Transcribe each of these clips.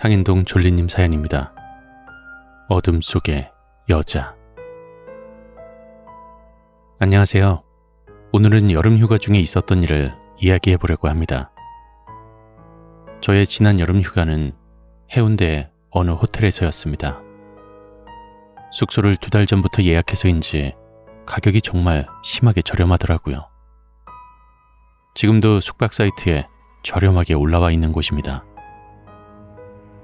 상인동 졸리님 사연입니다. 어둠 속의 여자. 안녕하세요. 오늘은 여름휴가 중에 있었던 일을 이야기해보려고 합니다. 저의 지난 여름휴가는 해운대의 어느 호텔에서였습니다. 숙소를 2달 전부터 예약해서인지 가격이 정말 심하게 저렴하더라고요. 지금도 숙박 사이트에 저렴하게 올라와 있는 곳입니다.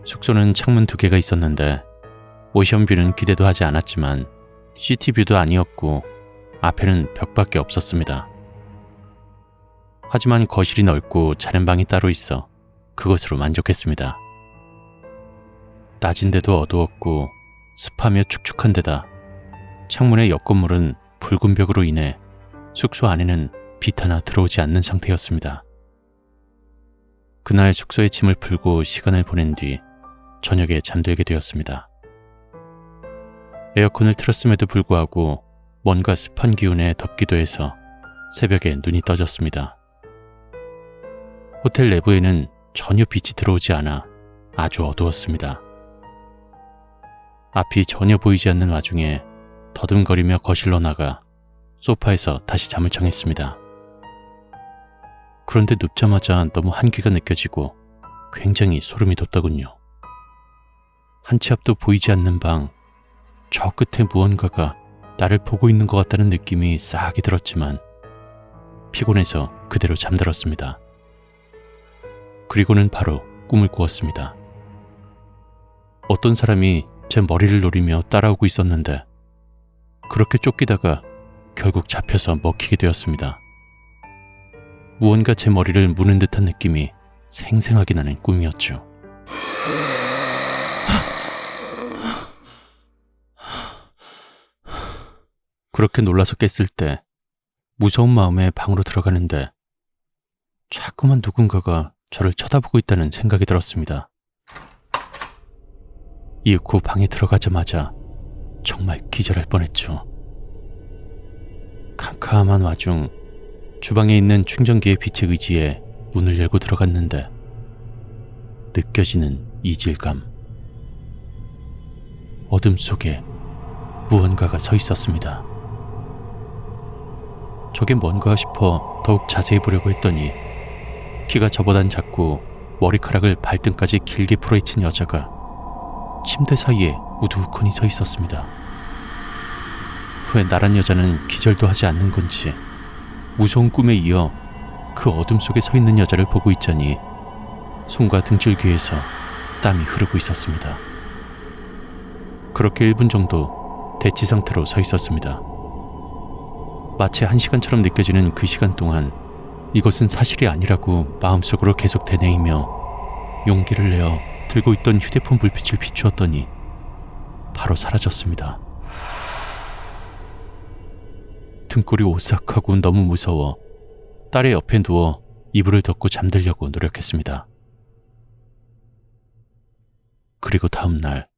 숙소는 창문 2개가 있었는데 오션뷰는 기대도 하지 않았지만 시티뷰도 아니었고 앞에는 벽밖에 없었습니다. 하지만 거실이 넓고 자는 방이 따로 있어 그것으로 만족했습니다. 낮인데도 어두웠고 습하며 축축한 데다 창문의 옆 건물은 붉은 벽으로 인해 숙소 안에는 빛 하나 들어오지 않는 상태였습니다. 그날 숙소에 짐을 풀고 시간을 보낸 뒤 저녁에 잠들게 되었습니다. 에어컨을 틀었음에도 불구하고 뭔가 습한 기운에 덥기도 해서 새벽에 눈이 떠졌습니다. 호텔 내부에는 전혀 빛이 들어오지 않아 아주 어두웠습니다. 앞이 전혀 보이지 않는 와중에 더듬거리며 거실로 나가 소파에서 다시 잠을 청했습니다. 그런데 눕자마자 너무 한기가 느껴지고 굉장히 소름이 돋더군요. 한 치 앞도 보이지 않는 방, 저 끝에 무언가가 나를 보고 있는 것 같다는 느낌이 싸하게 들었지만 피곤해서 그대로 잠들었습니다. 그리고는 바로 꿈을 꾸었습니다. 어떤 사람이 제 머리를 노리며 따라오고 있었는데 그렇게 쫓기다가 결국 잡혀서 먹히게 되었습니다. 무언가 제 머리를 무는 듯한 느낌이 생생하게 나는 꿈이었죠. 그렇게 놀라서 깼을 때 무서운 마음에 방으로 들어가는데 자꾸만 누군가가 저를 쳐다보고 있다는 생각이 들었습니다. 이윽고 방에 들어가자마자 정말 기절할 뻔했죠. 캄캄한 와중 주방에 있는 충전기의 빛에 의지해 문을 열고 들어갔는데 느껴지는 이질감. 어둠 속에 무언가가 서 있었습니다. 저게 뭔가 싶어 더욱 자세히 보려고 했더니 키가 저보단 작고 머리카락을 발등까지 길게 풀어헤친 여자가 침대 사이에 우두커니 서 있었습니다. 왜 나란 여자는 기절도 하지 않는 건지 무서운 꿈에 이어 그 어둠 속에 서 있는 여자를 보고 있자니 손과 등줄기에서 땀이 흐르고 있었습니다. 그렇게 1분 정도 대치 상태로 서 있었습니다. 마치 1시간처럼 느껴지는 그 시간 동안 이것은 사실이 아니라고 마음속으로 계속 되뇌이며 용기를 내어 들고 있던 휴대폰 불빛을 비추었더니 바로 사라졌습니다. 등골이 오싹하고 너무 무서워 딸의 옆에 누워 이불을 덮고 잠들려고 노력했습니다. 그리고 다음 날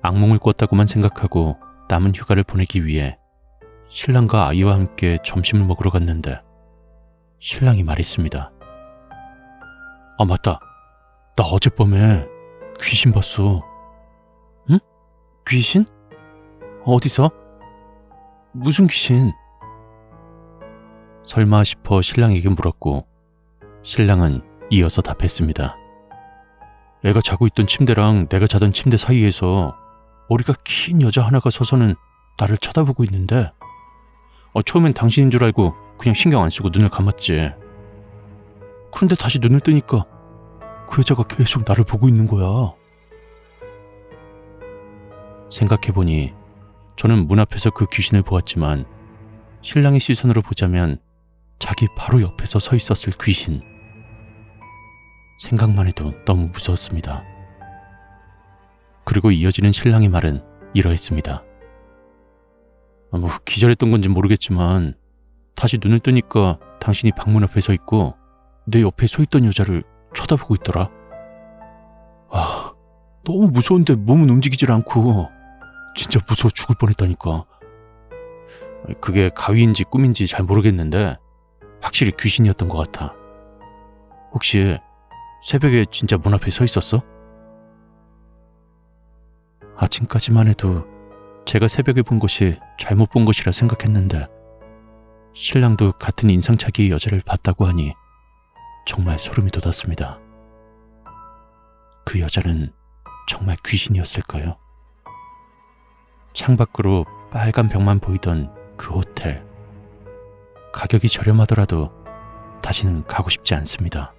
악몽을 꿨다고만 생각하고 남은 휴가를 보내기 위해 신랑과 아이와 함께 점심을 먹으러 갔는데 신랑이 말했습니다. 아 맞다, 나 어젯밤에 귀신 봤어. 응? 귀신? 어디서? 무슨 귀신? 설마 싶어 신랑에게 물었고 신랑은 이어서 답했습니다. 애가 자고 있던 침대랑 내가 자던 침대 사이에서 머리가 긴 여자 하나가 서서는 나를 쳐다보고 있는데 처음엔 당신인 줄 알고 그냥 신경 안 쓰고 눈을 감았지. 그런데 다시 눈을 뜨니까 그 여자가 계속 나를 보고 있는 거야. 생각해보니 저는 문 앞에서 그 귀신을 보았지만 신랑의 시선으로 보자면 자기 바로 옆에서 서 있었을 귀신. 생각만 해도 너무 무서웠습니다. 그리고 이어지는 신랑의 말은 이러했습니다. 기절했던 건지 모르겠지만 다시 눈을 뜨니까 당신이 방문 앞에 서 있고 내 옆에 서 있던 여자를 쳐다보고 있더라. 너무 무서운데 몸은 움직이질 않고 진짜 무서워 죽을 뻔했다니까. 그게 가위인지 꿈인지 잘 모르겠는데 확실히 귀신이었던 것 같아. 혹시 새벽에 진짜 문 앞에 서 있었어? 아침까지만 해도 제가 새벽에 본 것이 잘못 본 것이라 생각했는데 신랑도 같은 인상착의의 여자를 봤다고 하니 정말 소름이 돋았습니다. 그 여자는 정말 귀신이었을까요? 창밖으로 빨간 벽만 보이던 그 호텔. 가격이 저렴하더라도 다시는 가고 싶지 않습니다.